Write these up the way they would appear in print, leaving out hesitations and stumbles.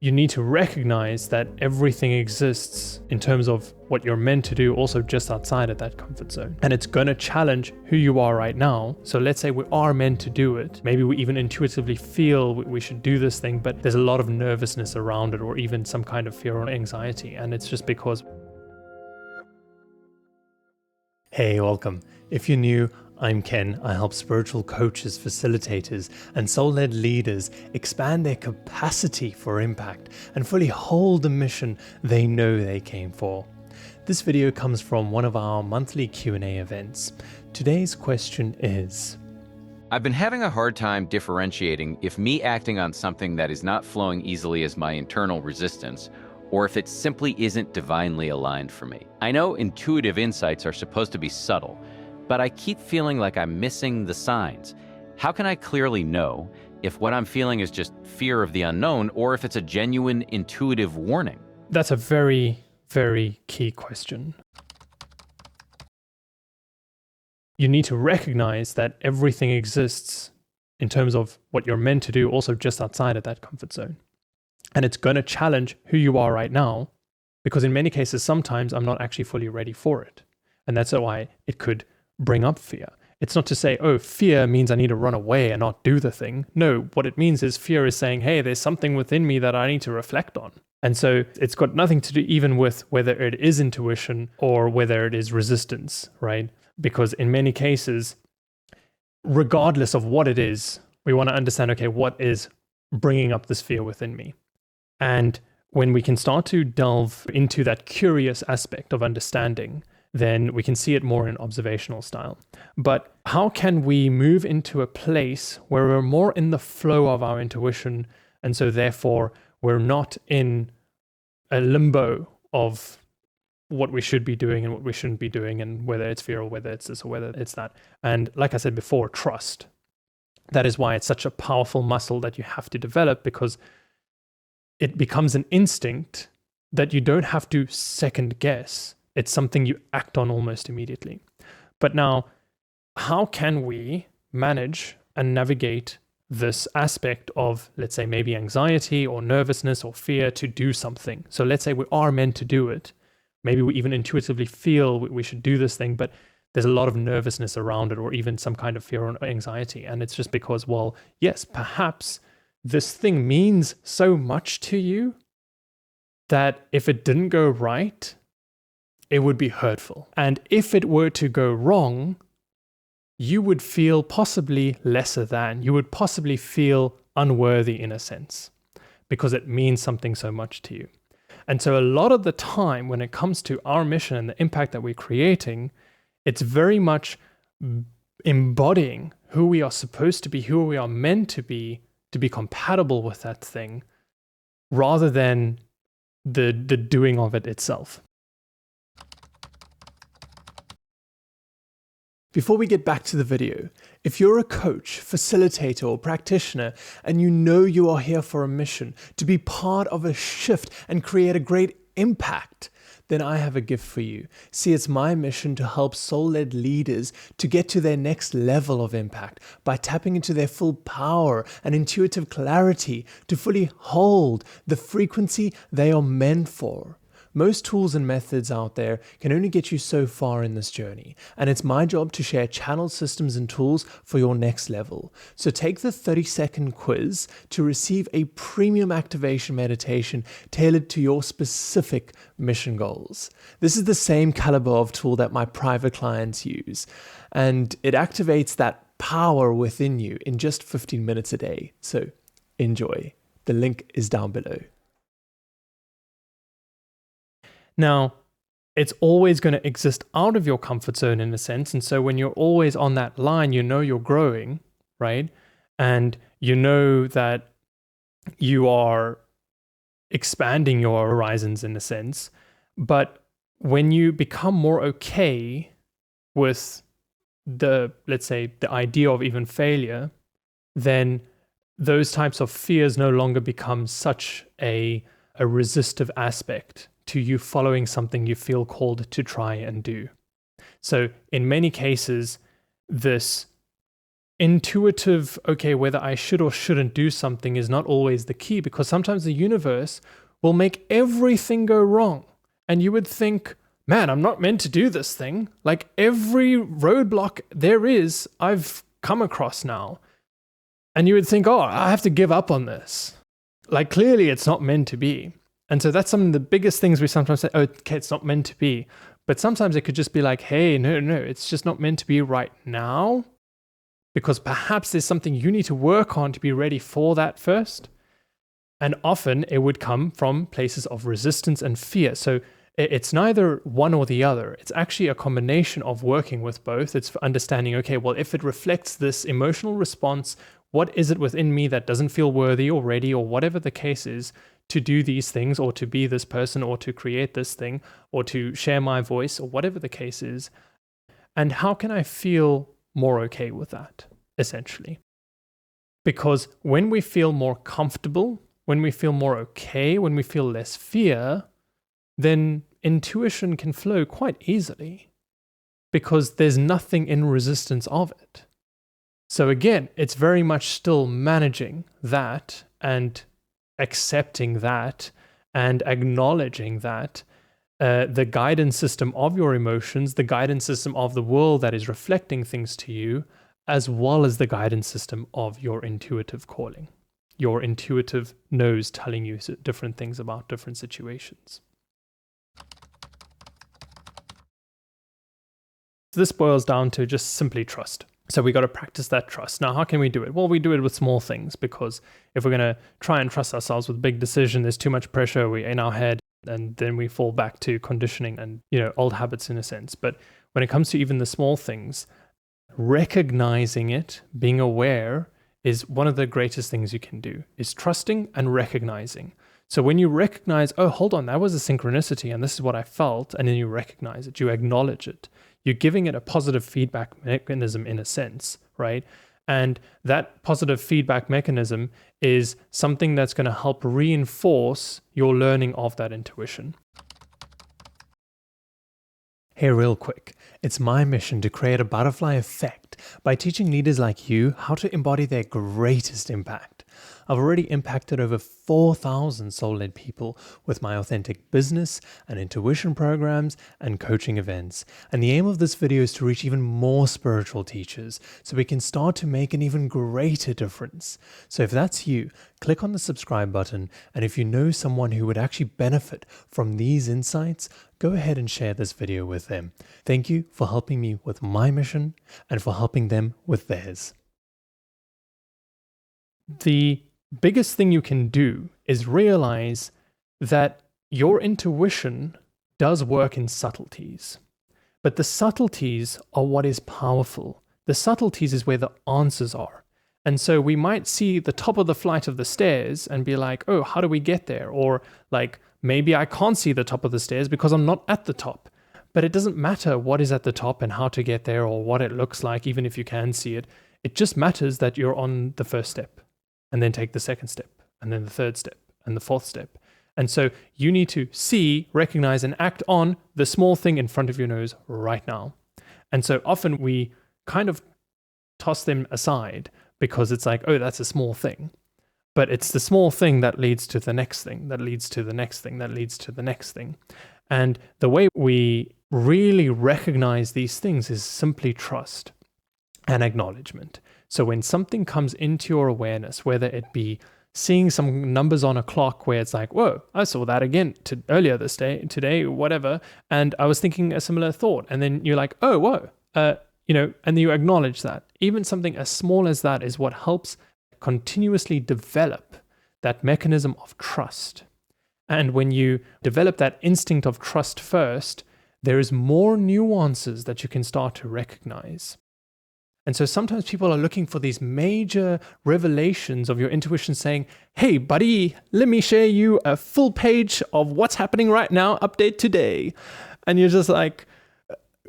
You need to recognize that everything exists in terms of what you're meant to do also just outside of that comfort zone. And it's going to challenge who you are right now. So let's say we are meant to do it. Maybe we even intuitively feel we should do this thing, but there's a lot of nervousness around it or even some kind of fear or anxiety. And it's just because... Hey, welcome. If you're new, I'm Ken. I help spiritual coaches, facilitators, and soul-led leaders expand their capacity for impact and fully hold the mission they know they came for. This video comes from one of our monthly Q&A events. Today's question is... I've been having a hard time differentiating if me acting on something that is not flowing easily as my internal resistance, or if it simply isn't divinely aligned for me. I know intuitive insights are supposed to be subtle, but I keep feeling like I'm missing the signs. How can I clearly know if what I'm feeling is just fear of the unknown or if it's a genuine intuitive warning? That's a very, very key question. You need to recognize that everything exists in terms of what you're meant to do also just outside of that comfort zone. And it's going to challenge who you are right now, because in many cases, sometimes I'm not actually fully ready for it. And that's why it could bring up fear. It's not to say, oh, fear means I need to run away and not do the thing. No, what it means is fear is saying, hey, there's something within me that I need to reflect on. And so it's got nothing to do even with whether it is intuition or whether it is resistance, right? Because in many cases, regardless of what it is, we want to understand, okay, what is bringing up this fear within me? And when we can start to delve into that curious aspect of understanding, then we can see it more in observational style. But how can we move into a place where we're more in the flow of our intuition, and so therefore we're not in a limbo of what we should be doing and what we shouldn't be doing, and whether it's fear or whether it's this or whether it's that. And like I said before, trust. That is why it's such a powerful muscle that you have to develop, because it becomes an instinct that you don't have to second guess. It's something you act on almost immediately. But now, how can we manage and navigate this aspect of, let's say, maybe anxiety or nervousness or fear to do something? So let's say we are meant to do it. Maybe we even intuitively feel we should do this thing, but there's a lot of nervousness around it or even some kind of fear or anxiety. And it's just because, well, yes, perhaps this thing means so much to you that if it didn't go right, it would be hurtful. And if it were to go wrong, you would feel possibly lesser than. You would possibly feel unworthy in a sense, because it means something so much to you. And so a lot of the time when it comes to our mission and the impact that we're creating, it's very much embodying who we are supposed to be, who we are meant to be compatible with that thing, rather than the doing of it itself. Before we get back to the video, if you're a coach, facilitator, or practitioner, and you know you are here for a mission, to be part of a shift and create a great impact, then I have a gift for you. See, it's my mission to help soul-led leaders to get to their next level of impact by tapping into their full power and intuitive clarity to fully hold the frequency they are meant for. Most tools and methods out there can only get you so far in this journey, and it's my job to share channel systems and tools for your next level. So take the 30-second quiz to receive a premium activation meditation tailored to your specific mission goals. This is the same caliber of tool that my private clients use, and it activates that power within you in just 15 minutes a day. So enjoy. The link is down below. Now, it's always going to exist out of your comfort zone in a sense. And so when you're always on that line, you know you're growing, right? And you know that you are expanding your horizons in a sense. But when you become more okay with let's say, the idea of even failure, then those types of fears no longer become such a resistive aspect to you following something you feel called to try and do. So in many cases, this intuitive, okay, whether I should or shouldn't do something is not always the key, because sometimes the universe will make everything go wrong. And you would think, man, I'm not meant to do this thing. Like every roadblock there is, I've come across now. And you would think, oh, I have to give up on this. Like clearly it's not meant to be. And so that's some of the biggest things we sometimes say, oh, okay, it's not meant to be. But sometimes it could just be like, hey, no, it's just not meant to be right now. Because perhaps there's something you need to work on to be ready for that first. And often it would come from places of resistance and fear. So it's neither one or the other. It's actually a combination of working with both. It's understanding, okay, well, if it reflects this emotional response, what is it within me that doesn't feel worthy or ready or whatever the case is to do these things or to be this person or to create this thing or to share my voice or whatever the case is? And how can I feel more okay with that, essentially? Because when we feel more comfortable, when we feel more okay, when we feel less fear, then intuition can flow quite easily because there's nothing in resistance of it. So again, it's very much still managing that and accepting that and acknowledging that the guidance system of your emotions, the guidance system of the world that is reflecting things to you, as well as the guidance system of your intuitive calling, your intuitive nose telling you different things about different situations. This boils down to just simply trust. So we got to practice that trust. Now, how can we do it? Well, we do it with small things, because if we're going to try and trust ourselves with a big decision, there's too much pressure in our head, and then we fall back to conditioning and, old habits in a sense. But when it comes to even the small things, recognizing it, being aware, is one of the greatest things you can do, is trusting and recognizing. So when you recognize, oh, hold on, that was a synchronicity and this is what I felt, and then you recognize it, you acknowledge it, you're giving it a positive feedback mechanism in a sense, right? And that positive feedback mechanism is something that's going to help reinforce your learning of that intuition. Hey, real quick, it's my mission to create a butterfly effect by teaching leaders like you how to embody their greatest impact. I've already impacted over 4,000 soul-led people with my authentic business and intuition programs and coaching events. And the aim of this video is to reach even more spiritual teachers so we can start to make an even greater difference. So if that's you, click on the subscribe button. And if you know someone who would actually benefit from these insights, go ahead and share this video with them. Thank you for helping me with my mission and for helping them with theirs. The biggest thing you can do is realize that your intuition does work in subtleties. But the subtleties are what is powerful. The subtleties is where the answers are. And so we might see the top of the flight of the stairs and be like, oh, how do we get there? Or like, maybe I can't see the top of the stairs because I'm not at the top. But it doesn't matter what is at the top and how to get there or what it looks like, even if you can see it. It just matters that you're on the first step, and then take the second step, and then the third step, and the fourth step. And so you need to see, recognize, and act on the small thing in front of your nose right now. And so often we kind of toss them aside because it's like, oh, that's a small thing. But it's the small thing that leads to the next thing, that leads to the next thing, that leads to the next thing. And the way we really recognize these things is simply trust and acknowledgement. So when something comes into your awareness, whether it be seeing some numbers on a clock where it's like, whoa, I saw that again earlier this day, today, whatever, and I was thinking a similar thought, and then you're like, oh, whoa, and you acknowledge that. Even something as small as that is what helps continuously develop that mechanism of trust. And when you develop that instinct of trust first, there is more nuances that you can start to recognize. And so sometimes people are looking for these major revelations of your intuition saying, hey, buddy, let me share you a full page of what's happening right now, update today. And you're just like,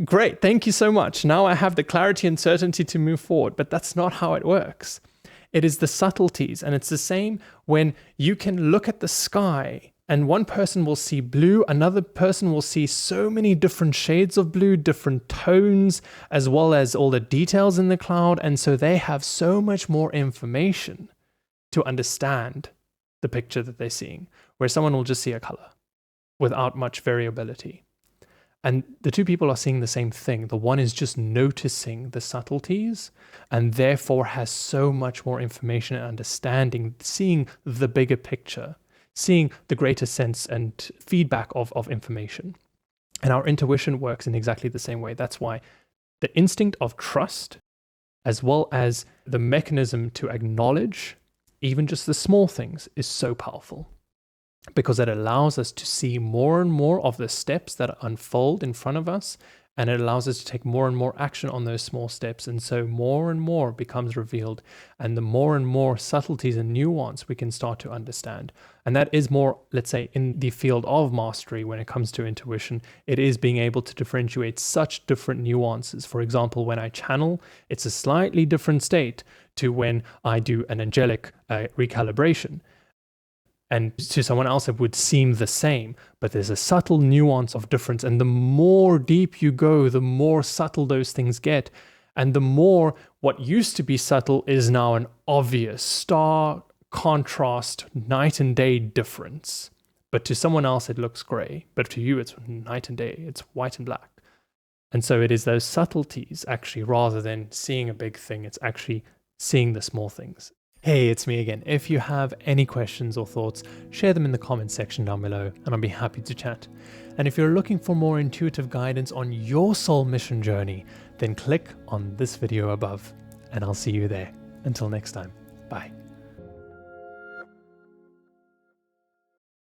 great, thank you so much. Now I have the clarity and certainty to move forward. But that's not how it works. It is the subtleties. And it's the same when you can look at the sky And one person will see blue, another person will see so many different shades of blue, different tones, as well as all the details in the cloud. And so they have so much more information to understand the picture that they're seeing, where someone will just see a color without much variability. And the two people are seeing the same thing. The one is just noticing the subtleties and therefore has so much more information and understanding, seeing the bigger picture, seeing the greater sense and feedback of information. And our intuition works in exactly the same way. That's why the instinct of trust, as well as the mechanism to acknowledge even just the small things, is so powerful, because it allows us to see more and more of the steps that unfold in front of us, and it allows us to take more and more action on those small steps. And so more and more becomes revealed, and the more and more subtleties and nuance we can start to understand. And that is more, let's say, in the field of mastery when it comes to intuition. It is being able to differentiate such different nuances. For example, when I channel, it's a slightly different state to when I do an angelic recalibration. And to someone else, it would seem the same, but there's a subtle nuance of difference. And the more deep you go, the more subtle those things get. And the more what used to be subtle is now an obvious, stark contrast, night and day difference. But to someone else, it looks gray. But to you, it's night and day. It's white and black. And so it is those subtleties, actually, rather than seeing a big thing, it's actually seeing the small things. Hey, it's me again. If you have any questions or thoughts, share them in the comments section down below, and I'll be happy to chat. And if you're looking for more intuitive guidance on your soul mission journey, then click on this video above, and I'll see you there. Until next time, bye.